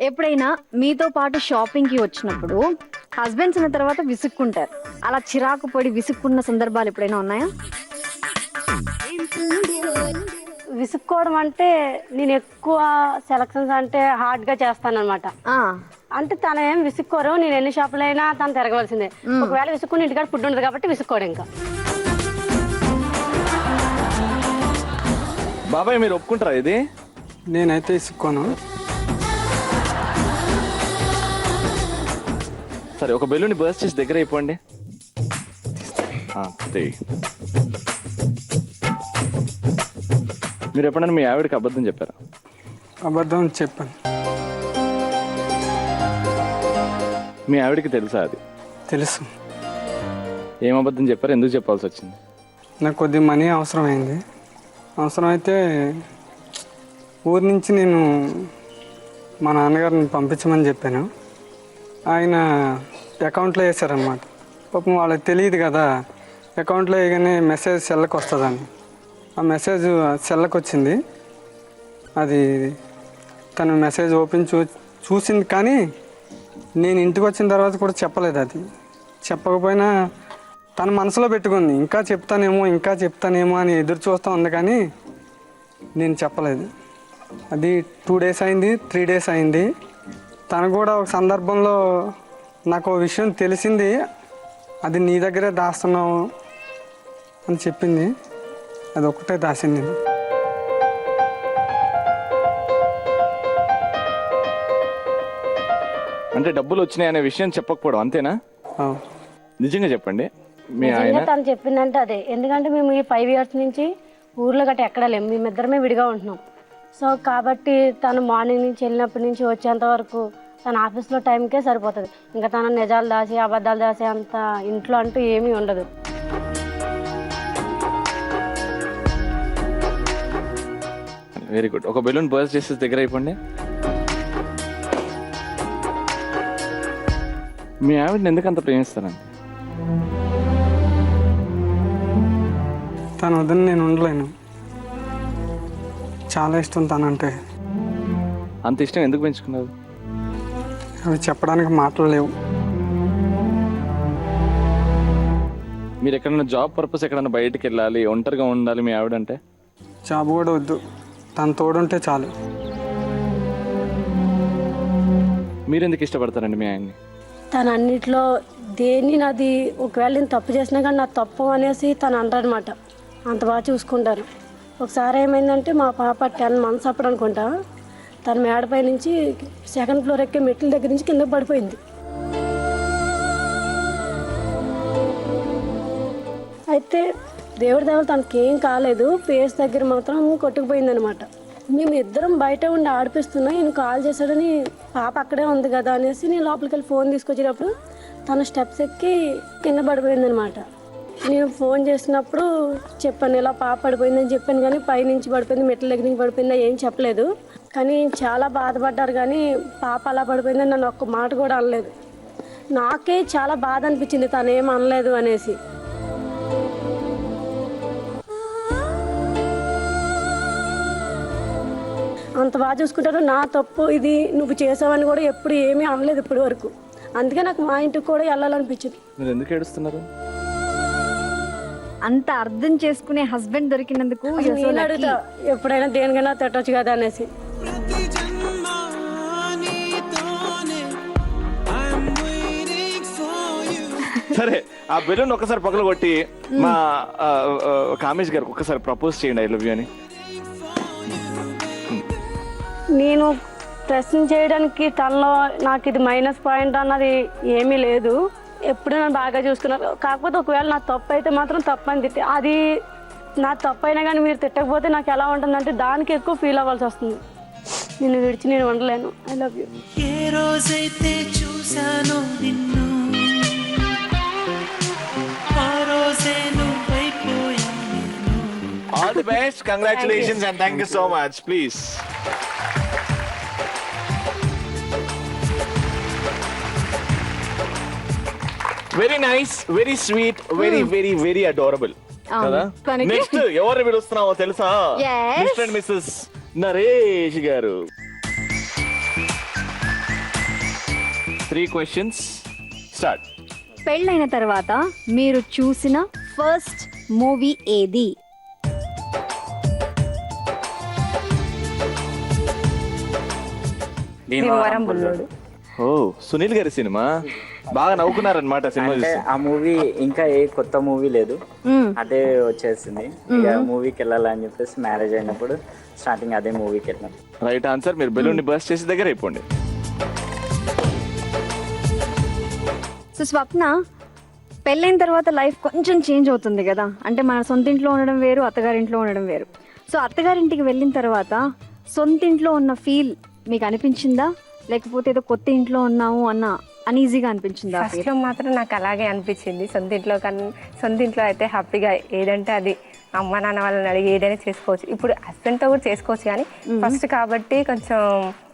ఎప్పుడైనా మీతో పాటు షాపింగ్ కి వచ్చినప్పుడు హస్బెండ్స్ ఉన్న తర్వాత విసుక్కుంటారు, అలా చిరాకు పడి విసుక్కున్న సందర్భాలు ఎప్పుడైనా ఉన్నాయా? విసుక్కోవడం అంటే నేను ఎక్కువ సెలక్షన్స్ అంటే హార్డ్ గా చేస్తాను అనమాట. అంటే తను ఏం విసుక్కోరు, నేను ఎన్ని షాపులైనా తను తిరగవలసిందే. ఒకవేళ విసుక్కుని ఇంటికాడ ఫుడ్ ఉండదు కాబట్టి విసుక్కోడు. ఇంకా బాబాయ్ మీరు ఒప్పుకుంటారా ఇది? నేనైతే ఇసుక్కోను. సరే ఒక బెలూన్ బర్స్ట్ చేసి దగ్గర అయిపోండి. మీరు ఎప్పుడైనా మీ ఆవిడకి అబద్ధం చెప్పారా? అబద్ధం చెప్పాను. మీ ఆవిడకి తెలుసా అది? తెలుసు. ఏం అబద్ధం చెప్పారు, ఎందుకు చెప్పాల్సి వచ్చింది? నాకు కొద్ది మనీ అవసరమైంది. అవసరమైతే ఊరి నుంచి నేను మా నాన్నగారిని పంపించమని చెప్పాను. ఆయన అకౌంట్లో వేసారనమాట. పాపం వాళ్ళకి తెలియదు కదా, అకౌంట్లో వేయగానే మెసేజ్ సెల్లకు వస్తుందని. ఆ మెసేజ్ సెల్లకు వచ్చింది. అది తను మెసేజ్ ఓపెన్ చూసింది, కానీ నేను ఇంటికి వచ్చిన తర్వాత కూడా చెప్పలేదు. అది చెప్పకపోయినా తన మనసులో పెట్టుకుంది, ఇంకా చెప్తానేమో అని ఎదురు చూస్తూ ఉంది, కానీ నేను చెప్పలేదు. అది 2 days అయింది, 3 days అయింది. తను కూడా ఒక సందర్భంలో నాకు ఒక విషయం తెలిసింది, అది నీ దగ్గరే దాస్తున్నావు అని చెప్పింది. అది ఒక్కటే దాసింది నేను. అంటే డబ్బులు వచ్చినాయి అనే విషయం చెప్పకపోవడం అంతేనా? నిజంగా చెప్పండి. మీ ఆయన తను చెప్పిందంటే అదే. ఎందుకంటే మేము ఈ 5 years నుంచి ఊర్లో గట్ట ఎక్కడ లేము, మేమిద్దరమే విడిగా ఉంటున్నాం. సో కాబట్టి తను మార్నింగ్ నుంచి వెళ్ళినప్పటి నుంచి వచ్చేంత వరకు తన ఆఫీస్లో టైంకే సరిపోతుంది. ఇంకా తన నిజాలు దాసి అబద్ధాలు దాసి అంత ఇంట్లో అంటూ ఏమీ ఉండదు. Very good. ఒక బెలూన్ బర్స్ట్ చేసి దగ్గర అయిపోండి. మీ ఆవిడని ఎందుకు అంత ప్రేమిస్తారండి? తను వద్దని నేను ఉండలేను. చాలా ఇష్టం తనంటే. అంత ఇష్టం ఎందుకు పెంచుకున్నారు? అవి చెప్పడానికి మాటలు లేవు. మీరు ఎక్కడన్నా జాబ్ పర్పస్ ఎక్కడన్నా బయటకు వెళ్ళాలి, ఒంటరిగా ఉండాలి మీ ఆవిడంటే? జాబ్ కూడా వద్దు, తను తోడుంటే చాలు. మీరు ఎందుకు ఇష్టపడతారండి మీ ఆయన్ని? తను అన్నిట్లో దేన్ని నాది ఒకవేళ నేను తప్పు చేసినా కానీ నా తప్పు అనేసి తను అంటారనమాట. అంత బాగా చూసుకుంటారు. ఒకసారి ఏమైందంటే మా పాప 10 months అప్పుడు అనుకుంటా, తన మేడపై నుంచి 2nd floor ఎక్కే మెట్ల దగ్గర నుంచి కింద పడిపోయింది. అయితే దేవుడి దేవుడు తనకేం కాలేదు, ఫేస్ దగ్గర మాత్రం కొట్టుకుపోయిందనమాట. మేము ఇద్దరం బయట ఉండి ఆడిపిస్తున్నా, ఈయన కాల్ చేశాడని పాప అక్కడే ఉంది కదా అనేసి నేను లోపలికి వెళ్ళి ఫోన్ తీసుకొచ్చేటప్పుడు తన స్టెప్స్ ఎక్కి కింద పడిపోయిందనమాట. నేను ఫోన్ చేసినప్పుడు చెప్పాను ఇలా పాప పడిపోయిందని చెప్పాను, కానీ పైనుంచి పడిపోయింది, మెట్ల దగ్గర నుంచి పడిపోయిందా ఏం చెప్పలేదు. కానీ చాలా బాధపడ్డారు, కానీ పాప అలా పడిపోయిందని నన్ను ఒక్క మాట కూడా అనలేదు. నాకే చాలా బాధ అనిపించింది తనేం అనలేదు అనేసి. అంత బాగా చూసుకుంటారు. నా తప్పు ఇది, నువ్వు చేసావని కూడా ఎప్పుడు ఏమీ అనలేదు ఇప్పటి వరకు. అందుకే నాకు మా ఇంటికి కూడా వెళ్ళాలనిపించింది. మీరు ఎందుకు ఏడుస్తున్నారు? అంత అర్థం చేసుకునే హస్బెండ్ దొరికినందుకు you're so నేను lucky. అడుగుతా ఎప్పుడైనా దేనికైనా తిట్టొచ్చు కదా అనేసి. సరే, ఆ బెలూన్ ఒకసారి పగల కొట్టి మా కామేష్ గారికి ఒకసారి ప్రపోజ్ చేయండి ఐ లవ్ యూ అని. నేను ప్రశ్న చేయడానికి తనలో నాకు ఇది మైనస్ పాయింట్ అన్నది ఏమీ లేదు. ఎప్పుడు నన్ను బాగా చూసుకున్నారు. కాకపోతే ఒకవేళ నా తప్పు అయితే మాత్రం తప్పు అని తిట్టి, అది నా తప్పు అయినా కానీ మీరు తిట్టకపోతే నాకు ఎలా ఉంటుందంటే దానికి ఎక్కువ ఫీల్ అవ్వాల్సి వస్తుంది. నిన్ను విడిచి నేను ఉండలేను. I love you. ఏ రోజైతే చూశాను నిన్ను ఆ రోజే నువ్వైపోయాను. All the best, congratulations and thank you so much. Please. Very nice, very sweet, very very very adorable కదా. తనకి- నెక్స్ట్ ఎవరిని పిలుస్తున్నావో తెలుసా? Yes. Mister and missus Naresh garu. 3 questions. Start. పెళ్ళైన తర్వాత మీరు చూసిన ఫస్ట్ మూవీ ఏది? భీమవరం బుల్లోడు. ఓ, సునీల్ గారి సినిమా. బాగా నవ్వుకున్నారనమాట సినిమా అంటే చూసి. ఆ మూవీ ఇంకా ఏ కొత్త మూవీ లేదు, అదే వచ్చేసింది. ఇక మూవీకి వెళ్ళాలని చెప్పేసి మ్యారేజ్ అయినప్పుడు స్టార్టింగ్ అదే మూవీకి వెళ్ళాం. Right answer. మీరు బెలూన్ ని బర్స్ట్ చేసి దగ్గర అయిపోండి. సో స్వప్న, పెళ్ళైన తర్వాత లైఫ్ కొంచెం చేంజ్ అవుతుంది కదా. అంటే మన సొంత ఇంట్లో ఉండడం వేరు, అత్తగారింట్లో ఉండడం వేరు. సో అత్తగారింటికి వెళ్ళిన తర్వాత సొంత ఇంట్లో ఉన్న ఫీల్ మీకు అనిపించిందా, లేకపోతే ఏదో కొత్త ఇంట్లో ఉన్నాము అన్న అనీజీగా అనిపించిందా? ఫస్ట్ లో మాత్రం నాకు అలాగే అనిపించింది. సొంత ఇంట్లో అయితే హ్యాపీగా ఏదంటే అది అమ్మ నాన్న వాళ్ళని అడిగి ఏదైనా చేసుకోవచ్చు. ఇప్పుడు హస్బెండ్తో కూడా చేసుకోవచ్చు, కానీ ఫస్ట్ కాబట్టి కొంచెం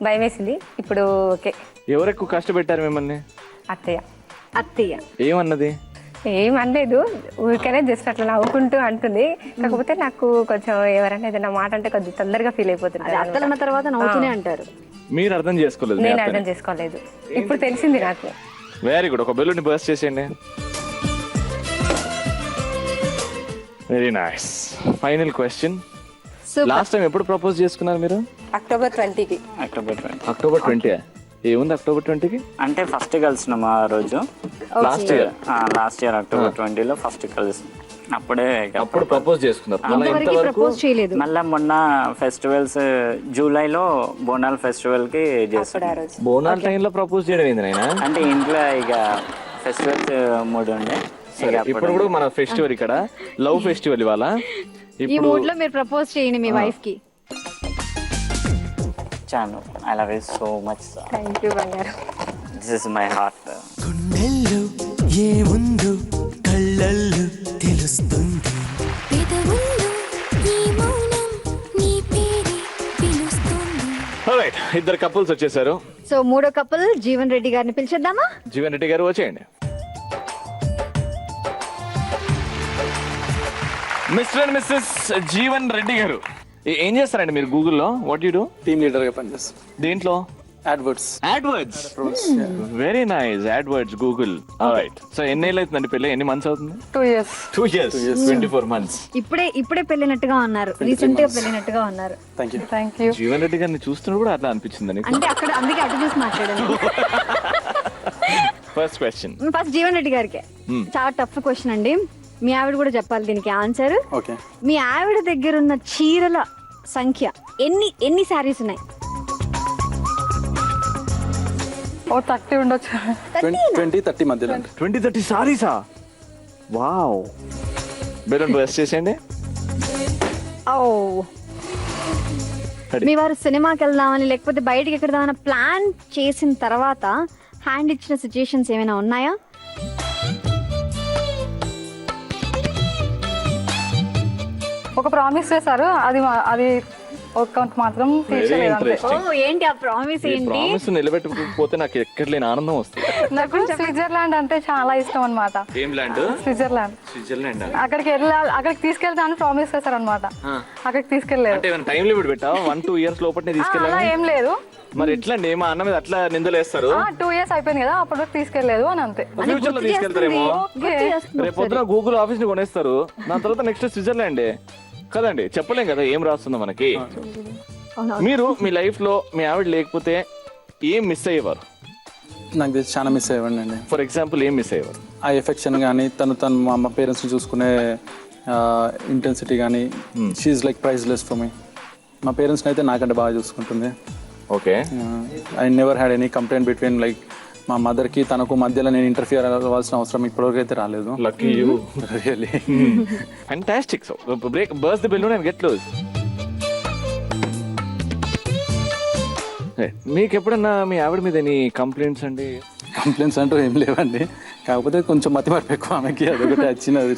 భయం వేసింది. ఇప్పుడు ఓకే. ఎవరు ఎక్కువ కష్టపెట్టారు మిమ్మల్ని? అత్తయ్య ఏమన్నది? ఏమనలేదు, ఊరికనే జస్ట్ అట్లా నవ్వుకుంటూ అంటుంది. కాకపోతే నాకు కొంచెం ఎవరైనా ఏదైనా మాట అంటే కొంచెం తొందరగా ఫీల్ అయిపోతుంది. అత్తలు అన్న తర్వాత నవ్వుతూనే అంటారు. మీరు అర్థం చేసుకోలేదు? నేను అర్థం చేసుకోలేదు, ఇప్పుడు తెలిసింది నాకు. Very good. ఒక బెలూన్ బర్స్ట్ చేసేయండి. Very nice. Final question. Last time ఎప్పుడు ప్రపోజ్ చేసుకున్నారు మీరు? అక్టోబర్ 20కి. అక్టోబర్ 20. ఏముంది అక్టోబర్ 20కి? అంటే ఫస్ట్ కలిసినాం ఆ రోజు. లాస్ట్ ఇయర్ అక్టోబర్ 20లో ఫస్ట్ కలిసి అప్పుడే అప్పుడు ప్రపోజ్ చేసుకున్నారు. ఇంతవరకు ప్రపోజ్ చేయలేదు. మళ్ళా మొన్న ఫెస్టివల్స్ జూలైలో బోనాల్ ఫెస్టివల్ కి చేస్తాం. బోనాల్ టైంలో ప్రపోజ్ చేయడం ఏంది నాయనా? అంటే ఇంట్లో ఇక ఫెస్టివల్స్ మూడు ఉండే. ఇప్పుడు కూడా మన ఫెస్టివల్ ఇక్కడ లవ్ ఫెస్టివల్ ఇవాళ. ఈ మూడ్ లో మీరు ప్రపోజ్ చేయండి మీ వైఫ్ కి. చాలు. I love you so much. Thank you బంగారు. This is my heart. గుండెల్లో ఏముందో కళ్ళల్లో తెలుస్తుంది. పెదవుల్లో ఈ మౌనం నీ పేరే పిలుస్తుంది. ఆల్రైట్, ఇద్దరు కపుల్స్ వచ్చేసారు. సో మూడో కపుల్ జీవన్ రెడ్డి గారిని పిలిచేద్దామా? జీవన్ రెడ్డి గారు వచ్చేయండి. Mister and missus Jeevan Reddy garu, ఏం చేస్తారండి మీరు గూగుల్లో? What you do? Team leader గా పనిచేస్తాం. దేంట్లో? AdWords. Very nice. AdWords Google. Alright. So ఎన్నేళ్ళు అవుతుందండి పెళ్ళి? ఎన్ని మంత్స్ అవుతుంది? 2 years. 2 years. 24 months. ఇప్పుడే పెళ్ళినట్టుగా ఉన్నారు. రీసెంట్ గా పెళ్ళినట్టుగా ఉన్నారు. Thank you. జీవన్ రెడ్డి గారిని చూస్తున్నప్పుడు కూడా అట్లా అనిపించిందని. అంటే అక్కడ అందుకే అటు చూసి మాట్లాడాను. First question. First Jeevan Reddy గారికి చాలా టఫ్ క్వశ్చన్ అండి. మీ ఆవిడ కూడా చెప్పాలి దీనికి ఆన్సర్. ఓకే. మీ ఆవిడ దగ్గర ఉన్న చీరల సంఖ్య ఎన్ని శారీస్ ఉన్నాయి? 30 ఉండొచ్చు. 20-30 మధ్యలో. 20-30 సారీసా? వావ్. బెలూన్ బర్స్ట్ చేసేయండి. ఓ, మీ వారు సినిమాకి వెళ్దామని లేకపోతే బయటికి ఎక్కడదామని ప్లాన్ చేసిన తర్వాత హ్యాండ్ ఇచ్చిన సిచ్యుయేషన్స్ ఏమైనా ఉన్నాయా? ఒక ప్రామిస్ చేశారు, అది ఒక్కటి మాత్రం వెరీ తీర్చలేదు అంతే. ఇంట్రెస్టింగ్. ఓ, ఏంటి ఆ ప్రామిస్? ఏంటి? ప్రామిస్ నిలబెట్టుకోకపోతే నాకు ఎక్కడ లేని ఆనందం వస్తుంది. నాకు స్విట్జర్లాండ్ అంటే చాలా ఇష్టం అన్నమాట. ఏం ల్యాండ్? స్విట్జర్లాండ్. స్విట్జర్లాండ్. అక్కడికి తీసుకెళ్తాను ప్రామిస్ చేశారు అనమాట. అక్కడికి తీసుకెళ్లేదు. అంటే టైం లిమిట్ పెట్టావా? 1-2 years లోపలనే అలా తీసుకెళ్ళాలి? ఏం లేదు. మరి ఎట్లా అండి? మా అన్న మీద అట్లా నిందలేస్తారు. 2 years అయిపోయింది కదా, అప్పటి వరకు తీసుకెళ్లేదు అని అంతే. ఫ్యూచర్ లో తీసుకెళ్తారేమో. గుర్తు చేస్తుంది రేపు పొద్దున గూగుల్ ఆఫీస్ ని కొనేస్తారు, దాని తర్వాత నెక్స్ట్ స్విట్జర్లాండ్ కదండి. చెప్పలేం కదా ఏం రాస్తుందో మనకి. మీరు మీ లైఫ్ లో మీ ఆవిడ లేకపోతే ఏం మిస్ అయ్యేవారు? నాకు తెలిసి చాలా మిస్ అయ్యేవాడిని అండి. ఫర్ ఎగ్జాంపుల్ ఏం మిస్ అయ్యేవారు? ఆ ఎఫెక్షన్ కానీ తను మా పేరెంట్స్ని చూసుకునే ఇంటెన్సిటీ కానీ she like priceless for me. మా పేరెంట్స్ని అయితే నాకంటే బాగా చూసుకుంటుంది. Okay. I never had any complaint between like మా మదర్కి తనకు మధ్యలో నేను ఇంటర్ఫియర్ అవ్వాల్సిన అవసరం ఇప్పటివరకు అయితే రాలేదు. Lucky you. Really fantastic. So break burst the balloon and get close. మీకు ఎప్పుడన్నా మీ ఆవిడ మీద ఎనీ కంప్లైంట్స్ అండి? కంప్లైంట్స్ అంటూ ఏం లేవండి, కాకపోతే కొంచెం మతి మరపు ఎక్కువ ఆమెకి. అదొకటి వచ్చినది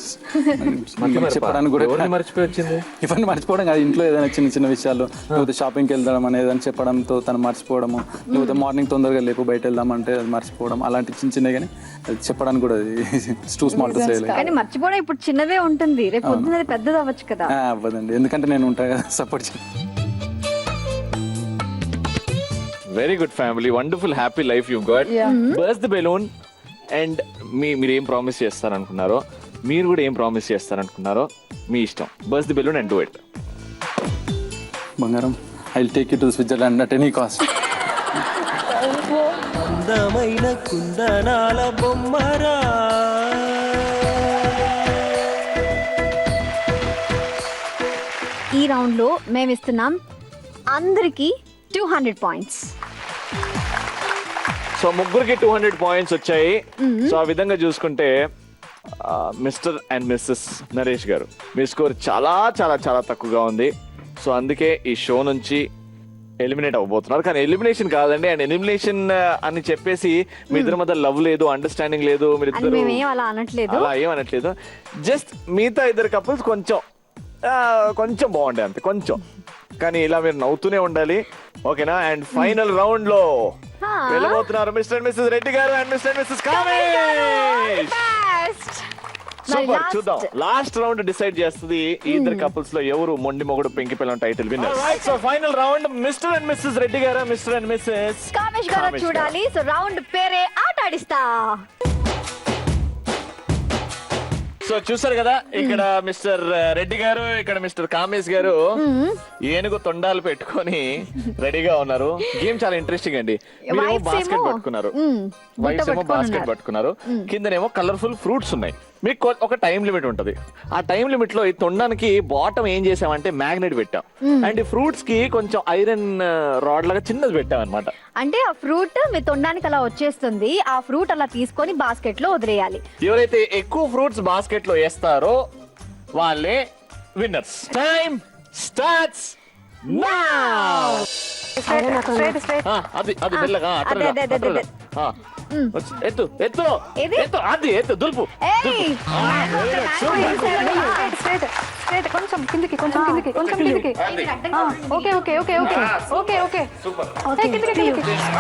చెప్పడానికి కూడా. మర్చిపోయి వచ్చింది ఇవన్నీ మర్చిపోవడం కాదు, ఇంట్లో ఏదైనా చిన్న చిన్న విషయాలు, లేకపోతే షాపింగ్కి వెళ్దాం అనేది అని చెప్పడంతో తను మర్చిపోవడము, లేకపోతే మార్నింగ్ తొందరగా లేపు బయట వెళ్దామంటే అది మర్చిపోవడం, అలాంటి చిన్న చిన్నవి. కానీ అది చెప్పడానికి కూడా టూ స్మాల్ టు సే. కానీ మర్చిపోవడం ఇప్పుడు చిన్నదే ఉంటుంది, రేపు పొద్దున్నది పెద్దది అవ్వచ్చు కదా. అవ్వదండి, ఎందుకంటే నేను ఉంటాను కదా సపోర్ట్ చేయాలి. Very good family, wonderful happy life you got. Burst the balloon and మీరు ఏం ప్రామిస్ చేస్తారనుకున్నారో, మీరు కూడా ఏం ప్రామిస్ చేస్తారనుకున్నారో మీ ఇష్టం. Burst the balloon and do it. బంగారం, I will take you to Switzerland at any cost. అందమైన కుందనాల బొమ్మరా, ఈ రౌండ్ లో మేము ఇస్తున్నాం అందరికి 200 points. సో ముగ్గురికి 200 points వచ్చాయి. సో ఆ విధంగా చూసుకుంటే మిస్టర్ అండ్ మిస్సెస్ నరేష్ గారు, మీ స్కోర్ చాలా చాలా చాలా తక్కువగా ఉంది. సో అందుకే ఈ షో నుంచి ఎలిమినేట్ అవ్వబోతున్నారు. కానీ ఎలిమినేషన్ కాదండి, అండ్ ఎలిమినేషన్ అని చెప్పేసి మీ ఇద్దరి మధ్య లవ్ లేదు, అండర్స్టాండింగ్ లేదు, మీరు ఇద్దరు అలా అనట్లేదు, అలా ఏం అనట్లేదు. జస్ట్ మిగతా ఇద్దరు కపుల్స్ కొంచెం బాగుండే అంతే, కొంచెం. కానీ ఇలా మీరు నవ్వుతూనే ఉండాలి, ఓకేనా? అండ్ ఫైనల్ రౌండ్ లో వెళ్ళబోతున్నారు mister and missus Reddy garu and mister and missus Kamesh. Super. చూద్దాం, లాస్ట్ రౌండ్ డిసైడ్ చేస్తుంది ఈ ఇద్దరు కపుల్స్ లో ఎవరు మొండి Mogudu Penki Pillam title winner. So final round mister and missus Reddy garu, mister and missus Kamesh గారు చూడాలి. సో రౌండ్ పేరే ఆట ఆడిస్తా. సో చూసారు కదా, ఇక్కడ మిస్టర్ రెడ్డి గారు, ఇక్కడ మిస్టర్ కామేష్ గారు ఏనుగు తొండాలు పెట్టుకొని రెడీగా ఉన్నారు. గేమ్ చాలా ఇంట్రెస్టింగ్ అండి. మీరేమో బాస్కెట్ పట్టుకున్నారు, వైఫ్స్ ఏమో బాస్కెట్ పట్టుకున్నారు, కిందనేమో కలర్ఫుల్ ఫ్రూట్స్ ఉన్నాయి. మీకు ఒక టైం లిమిట్ ఉంటది. ఆ టైం లిమిట్ లో ఈ తొండానికి బాటం ఏం చేసామంటే మ్యాగ్నెట్ పెట్టాం, అండ్ ఈ ఫ్రూట్స్ కి కొంచెం ఐరన్ రాడ్ లాగా చిన్నది పెట్టాం అనమాట. అంటే ఆ ఫ్రూట్ మీ తొండానికి అలా వచ్చేస్తుంది, ఆ ఫ్రూట్ అలా తీసుకొని బాస్కెట్ లో వదిలేయాలి. ఎవరైతే ఎక్కువ ఫ్రూట్స్ బాస్కెట్ లో వేస్తారో వాళ్ళే విన్నర్స్. Time starts now. అది అది మెల్లగా ఎత్తు ఎత్తు ఎత్తు, అది ఎత్తు, దులుపు. కొంచెం కిందికి, కొంచెం కిందికి, కొంచెం కిందికి. Okay okay okay okay okay okay.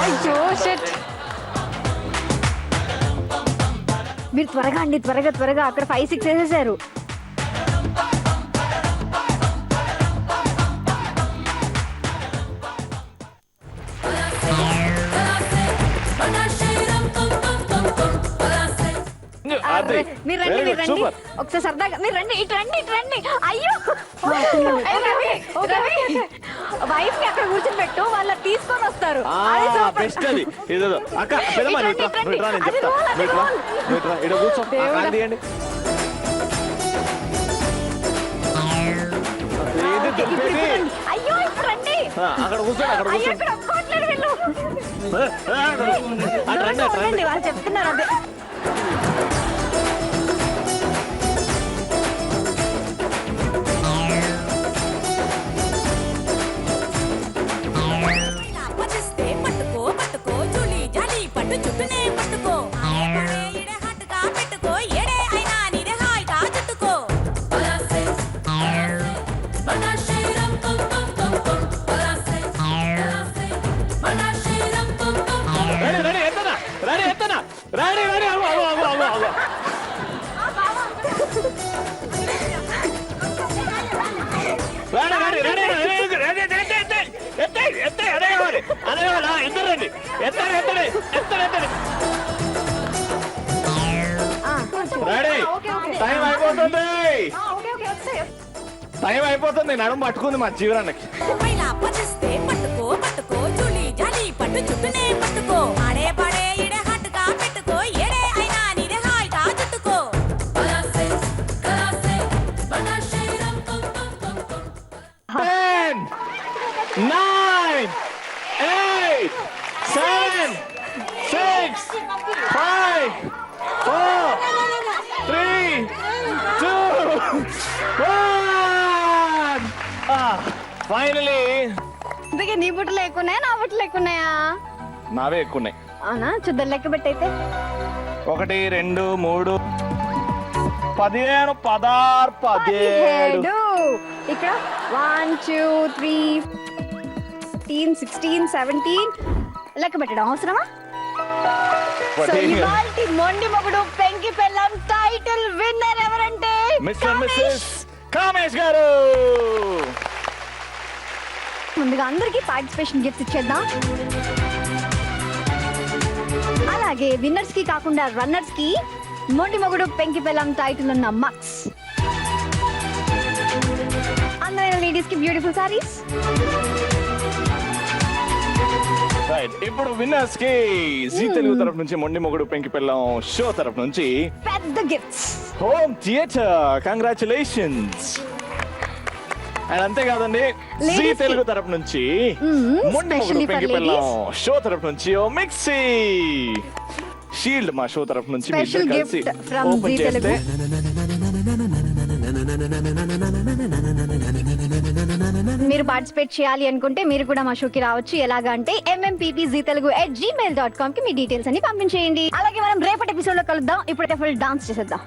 అయ్యో షిట్. మీరు త్వరగా అండి, త్వరగా. అక్కడ 5-6 వేసేసారు. మీరు రండి, ఒకసారి సరదాగా మీరు రండి, ఇటు రండి. అయ్యో వైఫ్ ని అక్కడ కూర్చొని పెట్టు, వాళ్ళ తీసుకొని వస్తారు. బెస్ట్ అది. అక్క పెద్దమ్మ నేను చెప్తా, ఇక్కడ కూర్చో. అయ్యో ఇప్పుడు రండి, అక్కడ కూర్చోండి. వాళ్ళు చెప్తున్నారు అదే. రెడీ రెడీ అదే కావాలి ఎత్తరండి ఎత్తండి ఎత్తండి ఎత్తండి ఎత్తండి రెడీ టైం అయిపోతుంది టైం అయిపోతుంది నడుము పట్టుకుంది మా జీవనానికి పట్టుకో పట్టుకో జూలి జాలి పట్టు చుట్టూనే పట్టుకో ఆడే పాడే ఇడే హట్టుగా పెట్టుకో ఏడే అయినా నీదే హాయిగా చుట్టుకో 10, 9, 8, 7, 6, 5, 4, 3, 2, 1. ఫైనలీ ఇందుకే నీ బుట్టలు ఎక్కున్నాయా నా బుట్టలు ఎక్కున్నాయా? నావే ఎక్కువ ఉన్నాయి. అవునా? చూద్దాం లెక్క పెట్టయితే. 1, 2, 3, 15, 16, 17. ఇక్కడ 1, 2, 3, 15, 16, 17 లెక్క పెట్టడం అవసరమా? సో ఇవాల్టి మొండి మొగుడు పెంకి పెళ్ళం టైటిల్ విన్నర్ ఎవరంటే మిస్టర్ మిస్సెస్ కామేష్ గారు. ముందుగా అందరికి పార్టిసిపేషన్ గిఫ్ట్స్ ఇచ్చేద్దాం. అలాగే విన్నర్స్ కి కాకుండా రన్నర్స్ కి మొండి మొగుడు పెంకి పెళ్ళం టైటిల్ ఉన్న మక్స్, అందరైన లేడీస్ కి బ్యూటిఫుల్ సారీస్. రైట్, ఇప్పుడు విన్నర్స్ కి జీ తెలుగు తరఫు నుంచి మొండి మొగుడు పెంకి పెళ్ళం షో తరఫు నుంచి పెద్ద gifts, home theatre, congratulations. And అంతేకాదండి జీ తెలుగు తరఫు నుంచి మొండి మొగుడు పెంకి పెళ్ళం షో తరఫు నుంచి ఓ మిక్సీ షీల్డ్ మా షో తరఫు నుంచి మీ ఇద్దరు కలిసి ఓపెన్ చేస్తే మీరు పార్టిసిపేట్ చేయాలి అనుకుంటే మీరు కూడా మా షోకి రావచ్చు. ఎలాగా అంటే mmppztelugu@gmail.com కి మీ డీటెయిల్స్ అన్ని పంపించేయండి. అలాగే మనం రేపటి ఎపిసోడ్ లో కలుద్దాం. ఇప్పుడైతే ఫుల్ డాన్స్ చేసేద్దాం.